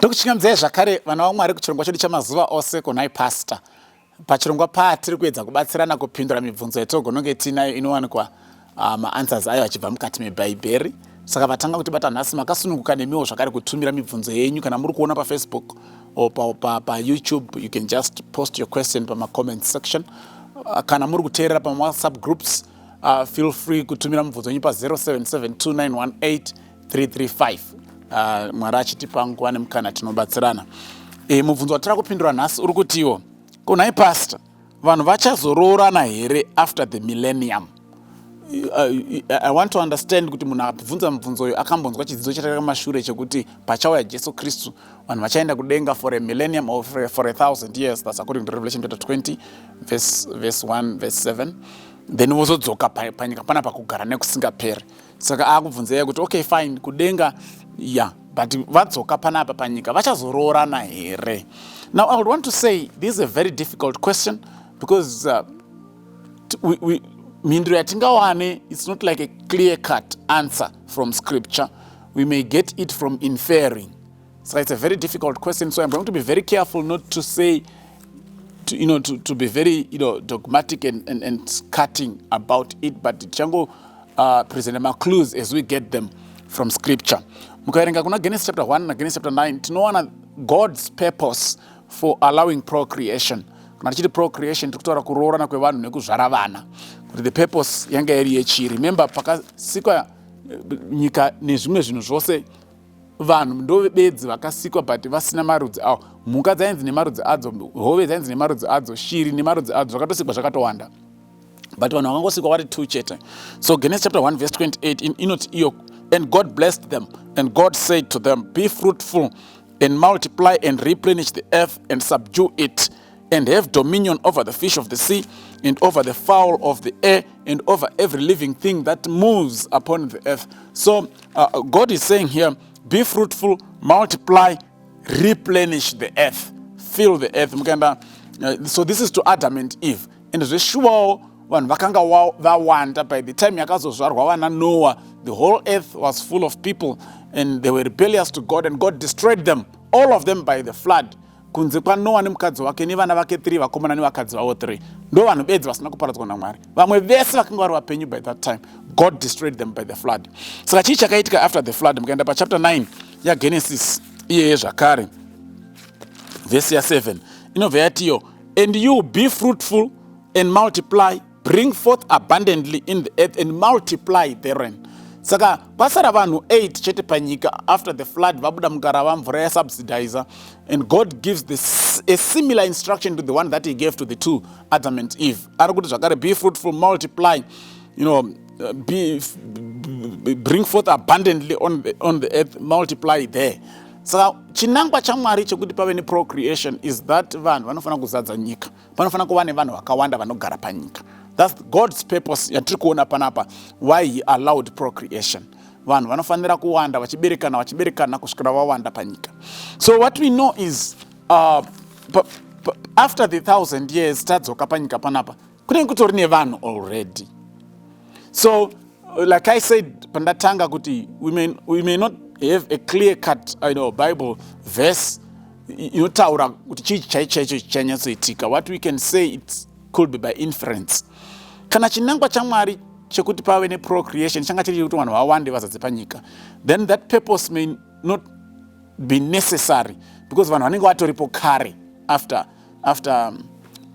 Ndokuchingamdzai zvakare vana vaMwari kuchirongwa chedu chamazuva ose kunhai pastor. Pachirongwa tiri kuedza kubatsirana kupindura mibvunzo yetogononge tinayo inowanikwa maanswers ayo achibva mukati mebhaibheri. Saka vatanga kutibata nhasi makasununguka nemiwo zvakare kutumira mibvunzo yenyu kana muri kuona paFacebook or paYouTube, you can just post your question pama-comment section. Kana muri kuteerera pama-WhatsApp groups, feel free kutumira mibvunzo yenyu pa 0772918335. Mwari achitipa nguva nemukana tinobatsirana. Mubvunzo watira kupindura nhasi uri kutiwo, kunhai pastor, vanhu vachazoroorana here after the millennium? I want to understand kuti munhu akabvunza mubvunzo uyu akambonzwa chidzidzo chataka mashure chekuti pachauya Jesu Kristu vanhu vachaenda kudenga for a millennium or for 1,000 years. That's according to Revelation chapter 20 verse 1 verse 7. Then vozodzoka panyika panapa kugara nekusingaperi. Saka akubvunzai kuti okay fine kudenga but vadzoka panapa panyika vachazoroorana here? Now I would want to say this is a very difficult question because mhinduro yatingawane, it's not like a clear-cut answer from scripture. We may get it from inferring. So it's a very difficult question. So I'm going to be very careful not to say, to be very dogmatic and cutting about it, but chango present my clues as we get them from scripture. Mukaerenga kuna Genesis chapter 1 na Genesis chapter 9, tinoona God's purpose for allowing procreation. Kana tichiti procreation tikutaura kuroorana kwevanhu nekuzvara vana. The purpose yanga iri yechi. Remember pakasikwa nyika nezvimwe zvinhu zvose vanhu ndo bedzi vakasikwa but vasina marudzi avo. Mhuka dzainzi nemarudzi adzo, hove dzainzi nemarudzi adzo, shiri nemarudzi adzo, zvakatosikwa zvakatowanda. But vanhu vakangosikwa vari 2 chete. So Genesis chapter 1 verse 28 inoti iyo, and God blessed them, and God said to them, be fruitful and multiply and replenish the earth and subdue it, and have dominion over the fish of the sea, and over the fowl of the air, and over every living thing that moves upon the earth. So God is saying here, be fruitful, multiply, replenish the earth, fill the earth. So this is to Adam and Eve. And sure, when vakanga vawanda, by the time yakazozvarwa vana Noah, the whole earth was full of people, and they were rebellious to God, and God destroyed them, all of them by the flood. Kunze kwa Noah nemukadzi wake nevana vake 3 vakomana nevakadzi vavo 3 ndo vanhu bedzi vasina kuparadzwa naMwari. Vamwe vese vakanga vari vapenyu by that time. God destroyed them by the flood. Saka chii chakaitika after the flood? Mukaenda pachapter 9 yaGenesis iyeye zvakare verse 7 inobva yatiyo, and you be fruitful and multiply, bring forth abundantly in the earth and multiply therein. Saka pasara vanhu 8 chete panyika after the flood, vabuda mukarava mvura yasubsidizer, and God gives a similar instruction to the one that he gave to the 2, Adam and Eve. Ari kuti zvakare, be fruitful, multiply, bring forth abundantly on the earth, multiply there. Saka chinangwa chaMwari chekuti pave neprocreation is that vanhu vanofana kuzadza nyika, panofana kuva nevanhu vakawanda vanogara panyika. That's God's purpose yatiri kuona panapa, why he allowed procreation. Vanhu vanofanira kuwanda vachiberekana kusvikira vawanda panyika. So what we know is after the 1,000 years tadzoka panyika panapa kunenge kutori nevanhu already. So like I said pandatanga kuti we may not have a clear cut Bible verse inotaura kuti chii chaicho chichanyatsoitika. What we can say it could be by inference. Kana chinangwa chaMwari chekuti pave neprocreation changa chiri kuti vanhu vawande vazadze panyika, then that purpose may not be necessary because vanhu vanenge vatoripo kare after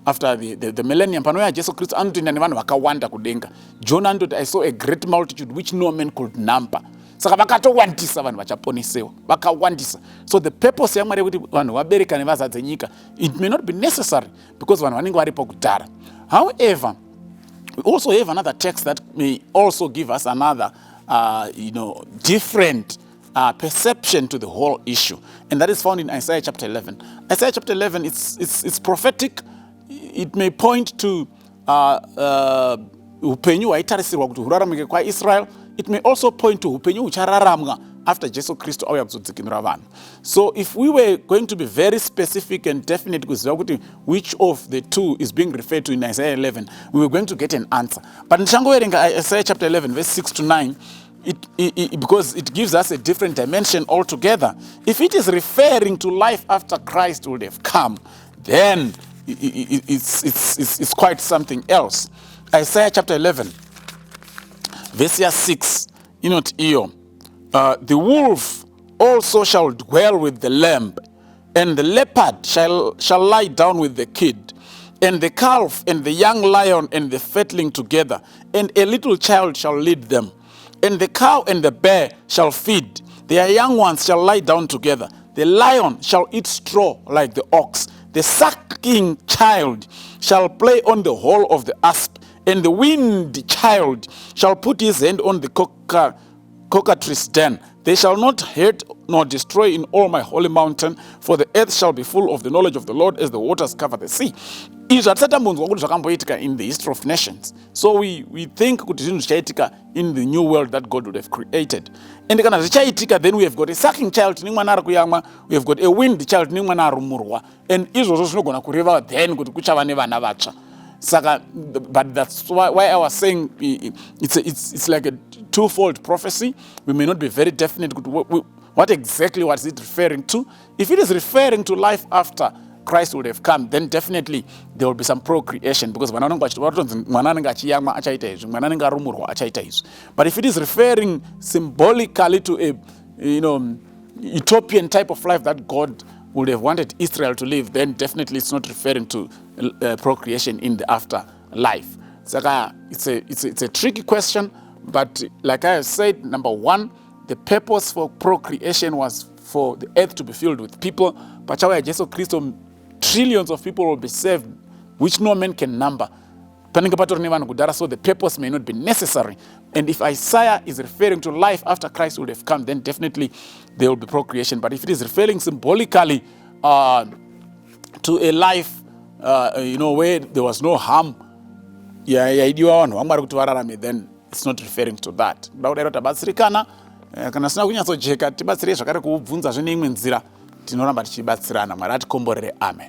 the millennium. Panouya Jesu Kristu anotoenda nevanhu vakawanda kudenga. John anototi, I saw a great multitude which no man could number. Saka vakatowandisa vanhu vachaponesewa, vakawandisa. So the purpose yaMwari yekuti vanhu vaberekane vazadze nyika, it may not be necessary because vanhu vanenge varipo kudhara. However, we also have another text that may also give us another, different perception to the whole issue, and that is found in Isaiah chapter 11. Isaiah chapter 11, it's prophetic. It may point to upenyu hwaitarisirwa kuti huraramike kwaIsrael. It may also point to upenyu huchararamwa after Jesu Kristu auya kuzodzikinura vanhu. So if we were going to be very specific and definite kuziva kuti which of the 2 is being referred to in Isaiah 11, we were going to get an answer. But nchangoverenga Isaiah chapter 11 verse 6 to 9, because it gives us a different dimension altogether. If it is referring to life after Christ would have come, then it's quite something else. Isaiah chapter 11, verse 6, the wolf also shall dwell with the lamb, and the leopard shall lie down with the kid, and the calf and the young lion and the fatling together, and a little child shall lead them. And the cow and the bear shall feed, their young ones shall lie down together. The lion shall eat straw like the ox. The sucking child shall play on the hole of the asp, and the weaned child shall put his hand on the cockatrice den. They shall not hurt nor destroy in all my holy mountain, for the earth shall be full of the knowledge of the Lord as the waters cover the sea. In the history of nations. So we think in the new world that God would have created. And then we have got a sucking child, we have got a weaned child, and Israel not going to river then go to Kuchavane. But that's why I was saying it's like a twofold prophecy. We may not be very definite what exactly was it referring to. If it is referring to life after Christ would have come, then definitely there will be some procreation, because but if it is referring symbolically to a utopian type of life that God would have wanted Israel to live, then definitely it's not referring to procreation in the afterlife. It's a tricky question, but like I have said, number one, the purpose for procreation was for the earth to be filled with people. But trillions of people will be saved, which no man can number. So the purpose may not be necessary. And if Isaiah is referring to life after Christ would have come, then definitely there will be procreation. But if it is referring symbolically to a life where there was no harm, then it's not referring to that. Kana sina kunyatsojeka tibatsire zvakare kuubvunza zvine imwe nzira tinoramba tichibatsirana. Mwari atikomborere. Amen.